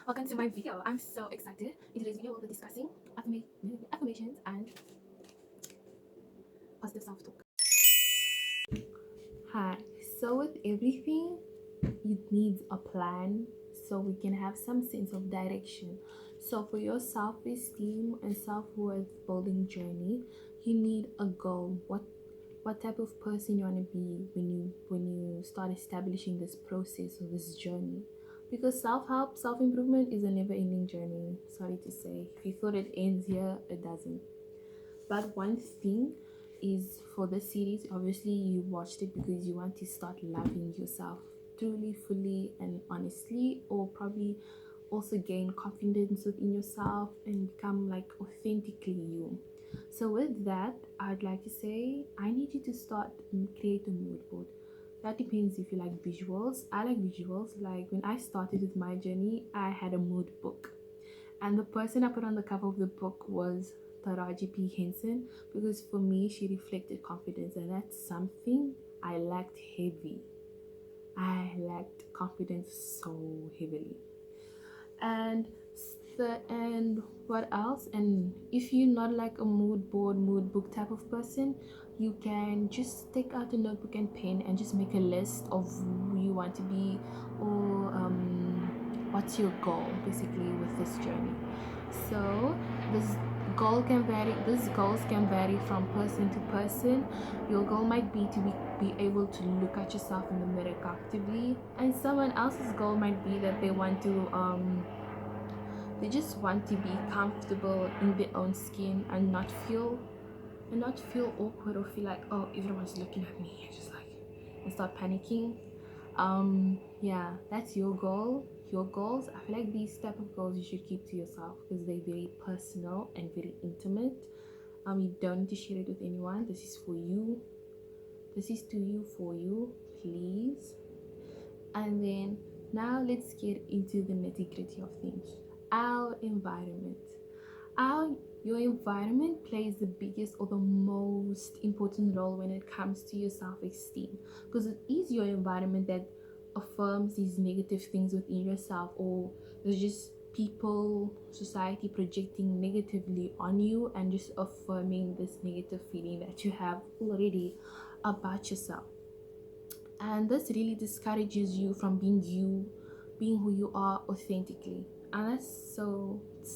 Welcome to my video. I'm so excited. In today's video, we'll be discussing affirmations and positive self-talk. Hi. So with everything, it needs a plan so we can have some sense of direction. So for your self-esteem and self-worth building journey, you need a goal. What type of person you want to be when you start establishing this process or this journey, because self-help, self-improvement is a never-ending journey. Sorry to say, if you thought it ends here, it doesn't. But one thing is, for the series, obviously you watched it because you want to start loving yourself truly, fully, and honestly, or probably also gain confidence within yourself and become like authentically you. So with that, I'd like to say I need you to start create a mood board. That depends if you like visuals. I like visuals. Like when I started with my journey, I had a mood book, and the person I put on the cover of the book was Taraji P. Henson, because for me, she reflected confidence, and that's something I lacked heavy. I lacked confidence so heavily. And and what else? And if you're not like a mood board, mood book type of person, you can just take out a notebook and pen and just make a list of who you want to be, or what's your goal basically with this journey. So this these goals can vary from person to person. Your goal might be to be able to look at yourself in the mirror comfortably, and someone else's goal might be that they just want to be comfortable in their own skin and not feel awkward or feel like, oh, everyone's looking at me, and just like, and start panicking. Yeah, that's your goal. Your goals, I feel like these type of goals you should keep to yourself because they're very personal and very intimate. You don't need to share it with anyone. This is for you. This is to you, for you, please. And then now let's get into the nitty-gritty of things. Our environment. Our Your environment plays the biggest or the most important role when it comes to your self-esteem, because it is your environment that affirms these negative things within yourself, or there's just people, society projecting negatively on you and just affirming this negative feeling that you have already about yourself. And this really discourages you from being who you are authentically. And it's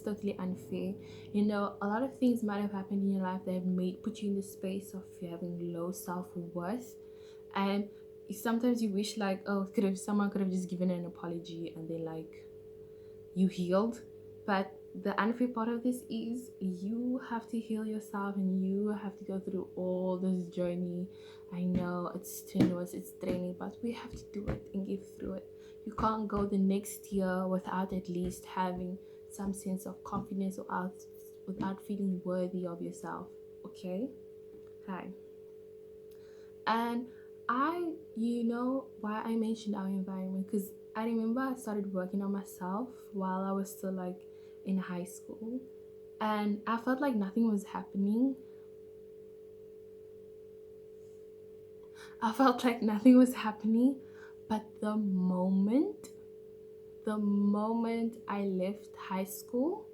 totally unfair. A lot of things might have happened in your life that have made put you in the space of having low self-worth. And sometimes you wish like, oh, could have someone could have just given an apology and then like you healed. But the unfair part of this is you have to heal yourself and you have to go through all this journey. I know it's strenuous, it's draining, but we have to do it and get through it. You can't go the next year without at least having some sense of confidence, or without feeling worthy of yourself. Okay? Hi. And you know why I mentioned our environment? Because I remember I started working on myself while I was still like in high school, and I felt like nothing was happening. I felt like nothing was happening, but the moment I left high school,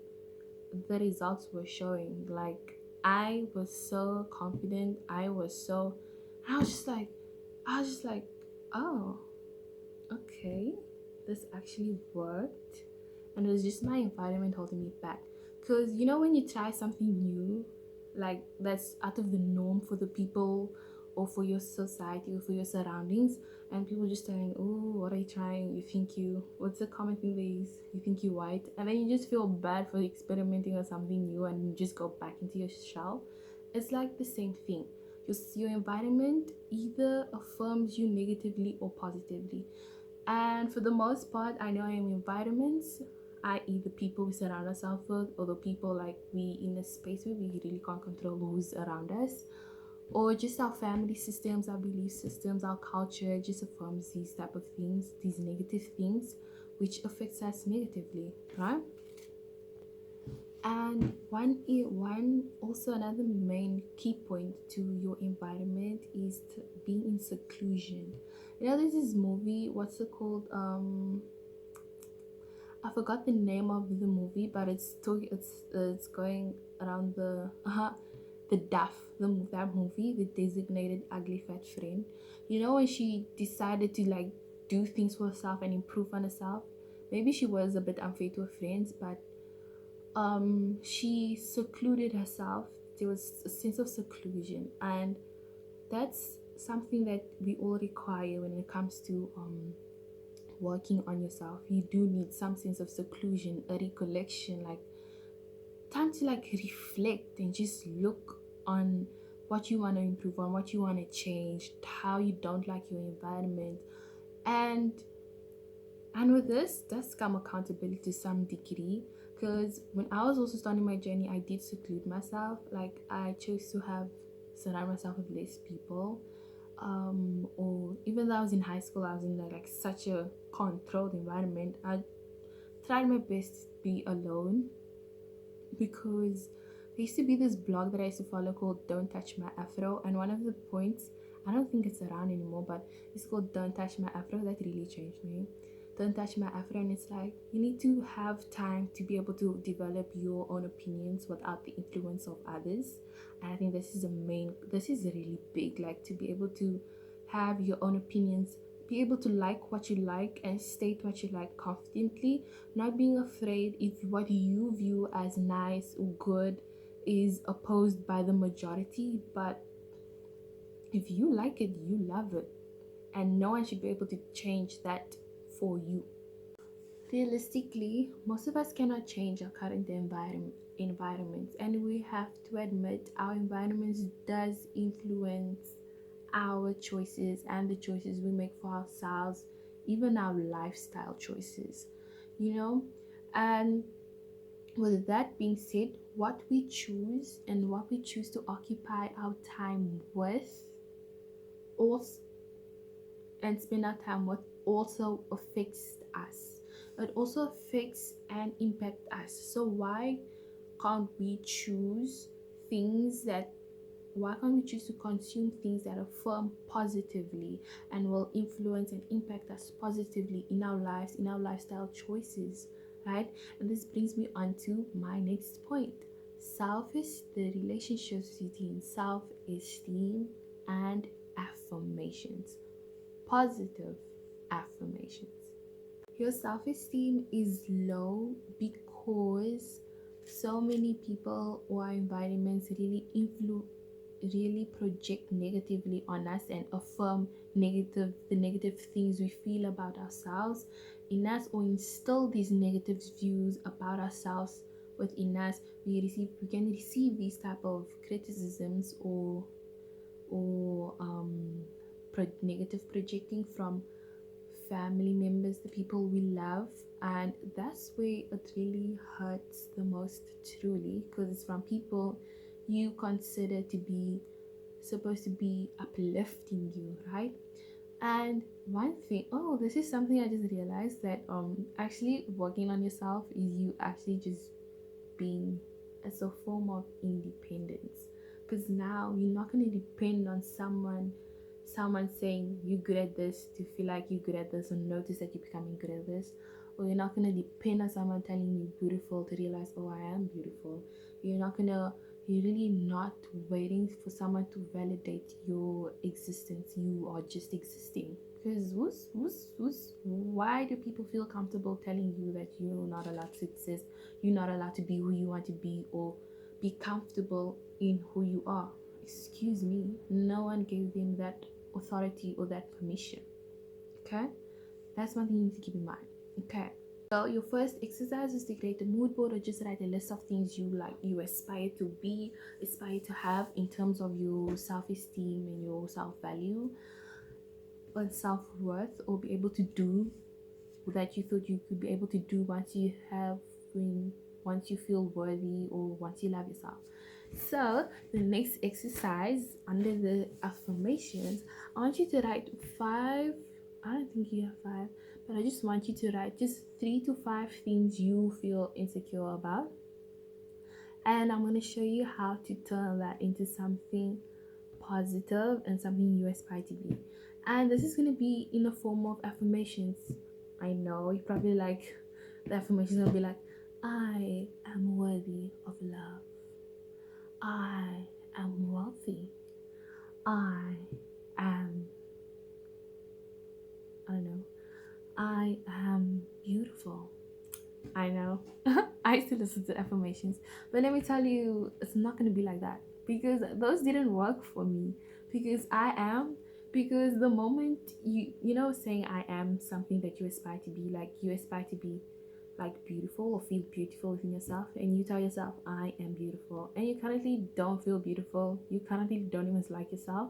the results were showing. Like, I was so confident. I was just like, oh, okay, this actually worked. And it was just my environment holding me back. Because when you try something new, like that's out of the norm for the people or for your society or for your surroundings, and people just saying, oh, what are you trying? What's the common thing they use? You think you're white? And then you just feel bad for experimenting on something new and you just go back into your shell. It's like the same thing. Your environment either affirms you negatively or positively. And for the most part, I know in environments, i.e., the people we surround ourselves with, or the people like we in a space where we really can't control who's around us, or just our family systems, our belief systems, our culture just affirms these type of things, these negative things, which affects us negatively, right? And one also another main key point to your environment is to being in seclusion. There's this movie, what's it called? I forgot the name of the movie, but it's going around the DAF, that movie, the designated ugly fat friend. You know, when she decided to like do things for herself and improve on herself. Maybe she was a bit unfair to her friends, but she secluded herself. There was a sense of seclusion, and that's something that we all require when it comes to working on yourself. You do need some sense of seclusion, a recollection, like time to like reflect and just look on what you want to improve on, what you want to change, how you don't like your environment. And and with this does come accountability to some degree, because when I was also starting my journey, I did seclude myself. Like I chose to have surround myself with less people. Or even though I was in high school, I was in like such a controlled environment. I tried my best to be alone, because there used to be this blog that I used to follow called Don't Touch My Afro, and one of the points, I don't think it's around anymore, but it's called Don't Touch My Afro. That really changed me. Don't touch my afro, and it's like you need to have time to be able to develop your own opinions without the influence of others. And I think this is really big, like to be able to have your own opinions, be able to like what you like and state what you like confidently, not being afraid if what you view as nice or good is opposed by the majority. But if you like it, you love it, and no one should be able to change that for you. Realistically, most of us cannot change our current environments, and we have to admit our environments does influence our choices and the choices we make for ourselves, even our lifestyle choices, you know. And with that being said, what we choose and what we choose to occupy our time with also and spend our time with also affects us. It also affects and impact us. So can't we choose things that why can't we choose to consume things that affirm positively and will influence and impact us positively in our lives, in our lifestyle choices, right? And this brings me on to my next point. The relationships between self-esteem and affirmations. Positive affirmations. Your self esteem is low because so many people or environments really project negatively on us and affirm the negative things we feel about ourselves in us, or instill these negative views about ourselves within us. We can receive these type of criticisms or negative projecting from family members, the people we love, and that's where it really hurts the most, truly, because it's from people you consider to be supposed to be uplifting you, right? And one thing, oh, this is something I just realized, that actually working on yourself is you actually just being as a form of independence, because now you're not going to depend on someone saying you're good at this to feel like you're good at this, or notice that you're becoming good at this. Or you're not going to depend on someone telling you beautiful to realize, oh, I am beautiful. You're really not waiting for someone to validate your existence. You are just existing. Because why do people feel comfortable telling you that you're not allowed to exist, you're not allowed to be who you want to be, or be comfortable in who you are? Excuse me, no one gave them that authority or that permission. Okay, that's one thing you need to keep in mind. Okay, so your first exercise is to create a mood board, or just write a list of things you aspire to be, aspire to have in terms of your self-esteem and your self-value and self-worth, or be able to do that you thought you could be able to do once you feel worthy, or once you love yourself. So the next exercise under the affirmations, I want you to write five. I don't think you have five, but I just want you to write just 3 to 5 things you feel insecure about, and I'm going to show you how to turn that into something positive and something you aspire to be. And this is going to be in the form of affirmations. I know you're probably like, The affirmation will be like, I am worthy of love. I am wealthy. I am, I don't know, I am beautiful. I know. I used to listen to affirmations. But let me tell you, it's not going to be like that. Because those didn't work for me. Because I am. Because the moment saying I am something that you aspire to be, like you aspire to be like beautiful or feel beautiful within yourself, and you tell yourself I am beautiful, and you currently don't feel beautiful, you currently don't even like yourself,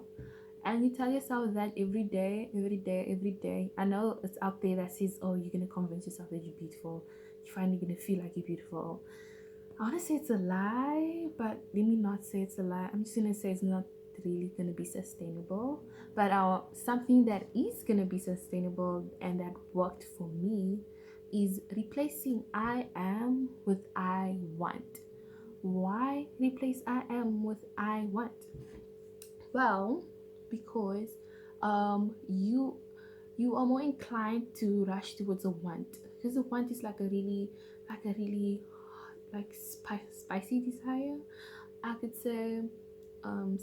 and you tell yourself that every day, every day, every day. I know it's out there that says, oh, you're gonna convince yourself that you're beautiful, you're finally gonna feel like you're beautiful. I want to say it's a lie, but let me not say it's a lie. I'm just gonna say it's not really gonna be sustainable. But something that is gonna be sustainable and that worked for me is replacing I am with I want. Why replace I am with I want? Well, because you are more inclined to rush towards a want, because a want is like a really like spicy desire, I could say.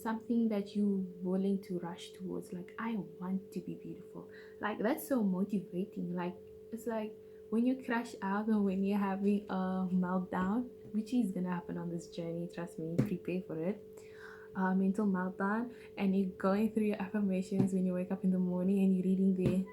Something that you willing to rush towards, like I want to be beautiful, like that's so motivating. Like it's like when you crash out or when you're having a meltdown, which is gonna happen on this journey, trust me, prepare for it. Mental meltdown, and you're going through your affirmations when you wake up in the morning and you're reading the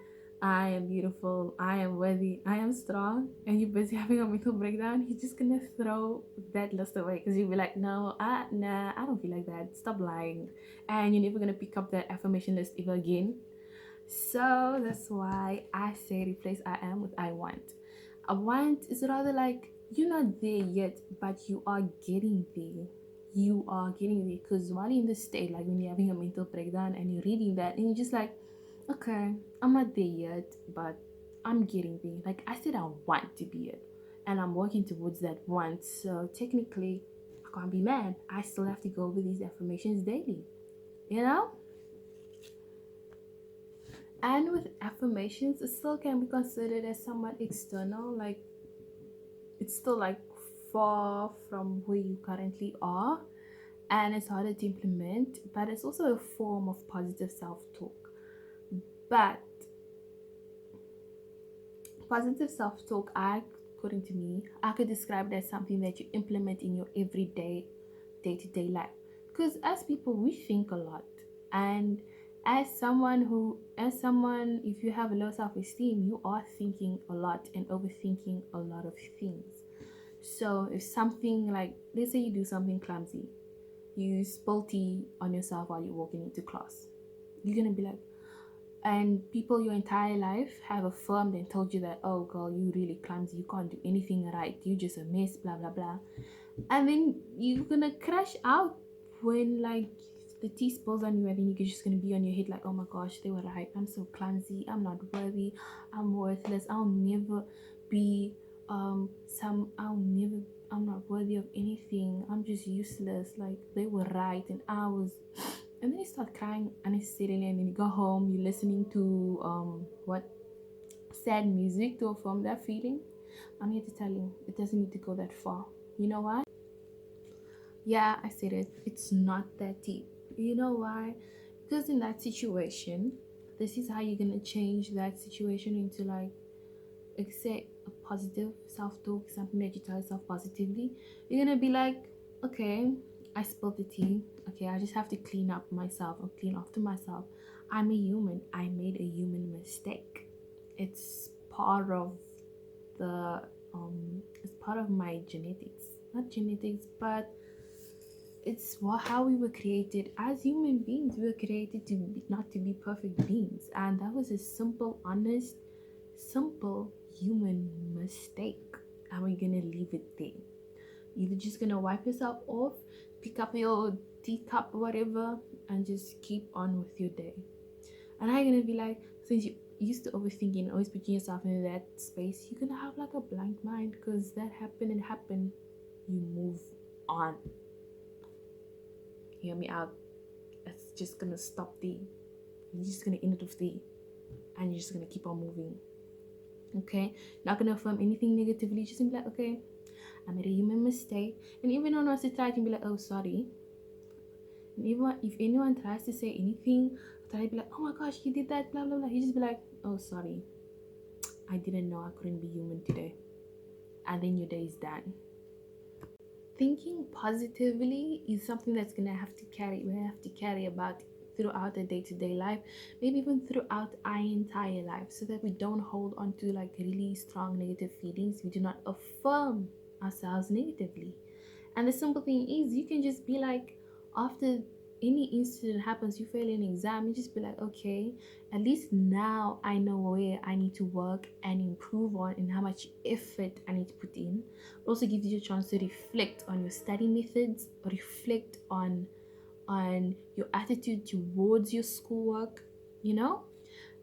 I am beautiful, I am worthy, I am strong, and you're busy having a mental breakdown, you're just gonna throw that list away because you'll be like, no, nah, I don't feel like that. Stop lying. And you're never gonna pick up that affirmation list ever again. So that's why I say replace I am with I want. I want is rather like you're not there yet, but you are getting there. You are getting there because while you're in this state, like when you're having a mental breakdown and you're reading that, and you're just like, okay, I'm not there yet, but I'm getting there. Like I said, I want to be it, and I'm working towards that want. So technically, I can't be mad. I still have to go over these affirmations daily, you know? And with affirmations, it still can be considered as somewhat external, like it's still like far from where you currently are, and it's harder to implement, but it's also a form of positive self-talk. But positive self-talk, according to me, I could describe it as something that you implement in your everyday, day-to-day life, because as people we think a lot, and as someone, if you have low self-esteem, you are thinking a lot and overthinking a lot of things. So if something, like let's say you do something clumsy, you spill tea on yourself while you're walking into class, you're gonna be like, and people your entire life have affirmed and told you that, oh girl, you really clumsy, you can't do anything right, you just a mess, blah blah blah. And then you're gonna crash out when like the tea spills on you, and then you're just gonna be on your head like, oh my gosh, they were right, I'm so clumsy, I'm not worthy, I'm worthless, I'll never be I'll never, I'm not worthy of anything, I'm just useless, like they were right and I was. And then you start crying unnecessarily, and then you go home, you're listening to what sad music to affirm that feeling. I'm here to tell you, it doesn't need to go that far. You know why? Yeah, I said it. It's not that deep. You know why? Because in that situation, this is how you're gonna change that situation into like say a positive self-talk, something that you tell yourself positively. You're gonna be like, okay, I spilled the tea, okay, I just have to clean up myself or clean after myself. I'm a human, I made a human mistake. It's part of the it's part of my genetics, not genetics, but it's how we were created as human beings. We were created to be, not to be perfect beings, and that was a simple, honest, simple human mistake, and we're gonna leave it there. You're just gonna wipe yourself off, pick up your teacup, whatever, and just keep on with your day. And I'm gonna be like, since you used to overthinking, always putting yourself in that space, you're gonna have like a blank mind because that happened and happened. You move on. Hear me out. It's just gonna stop there. You're just gonna end it with there, and you're just gonna keep on moving. Okay, not gonna affirm anything negatively. Just be like, okay, I made a human mistake. And even on us, try to be like, oh, sorry. And even if anyone tries to say anything, try to be like, oh my gosh, you did that, blah blah blah. You just be like, oh, sorry, I didn't know I couldn't be human today. And then your day is done. Thinking positively is something that's gonna have to carry. We have to carry about throughout the day-to-day life, maybe even throughout our entire life, so that we don't hold on to like really strong negative feelings. We do not affirm ourselves negatively. And the simple thing is, you can just be like, after any incident happens, you fail an exam, you just be like, okay, at least now I know where I need to work and improve on and how much effort I need to put in. It also gives you a chance to reflect on your study methods, reflect on your attitude towards your schoolwork, you know?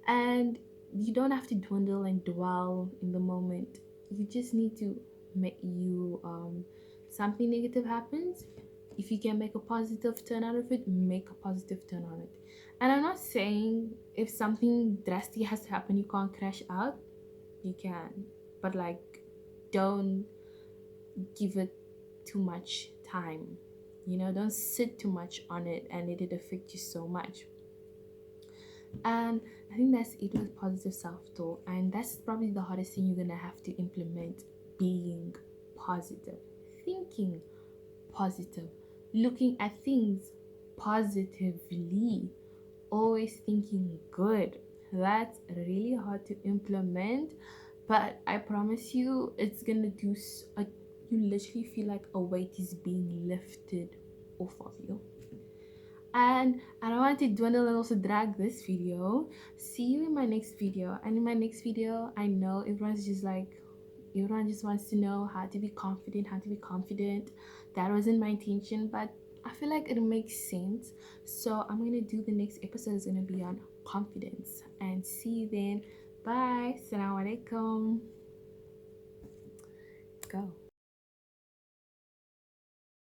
And you don't have to dwindle and dwell in the moment. You just need to make you something negative happens. If you can make a positive turn out of it, make a positive turn on it. And I'm not saying if something drastic has to happen, you can't crash out. You can, but like, don't give it too much time. Don't sit too much on it and let it affect you so much. And I think that's it with positive self-talk, and that's probably the hardest thing you're gonna have to implement: being positive, thinking positive, looking at things positively, always thinking good. That's really hard to implement, but I promise you it's gonna you literally feel like a weight is being lifted off of you. And I don't want to dwindle and also drag this video. See you in my next video. And in my next video, I know everyone just wants to know how to be confident, how to be confident. That wasn't my intention, but I feel like it makes sense. So I'm gonna do the next episode is gonna be on confidence. And see you then. Bye. Assalamu alaikum. Go.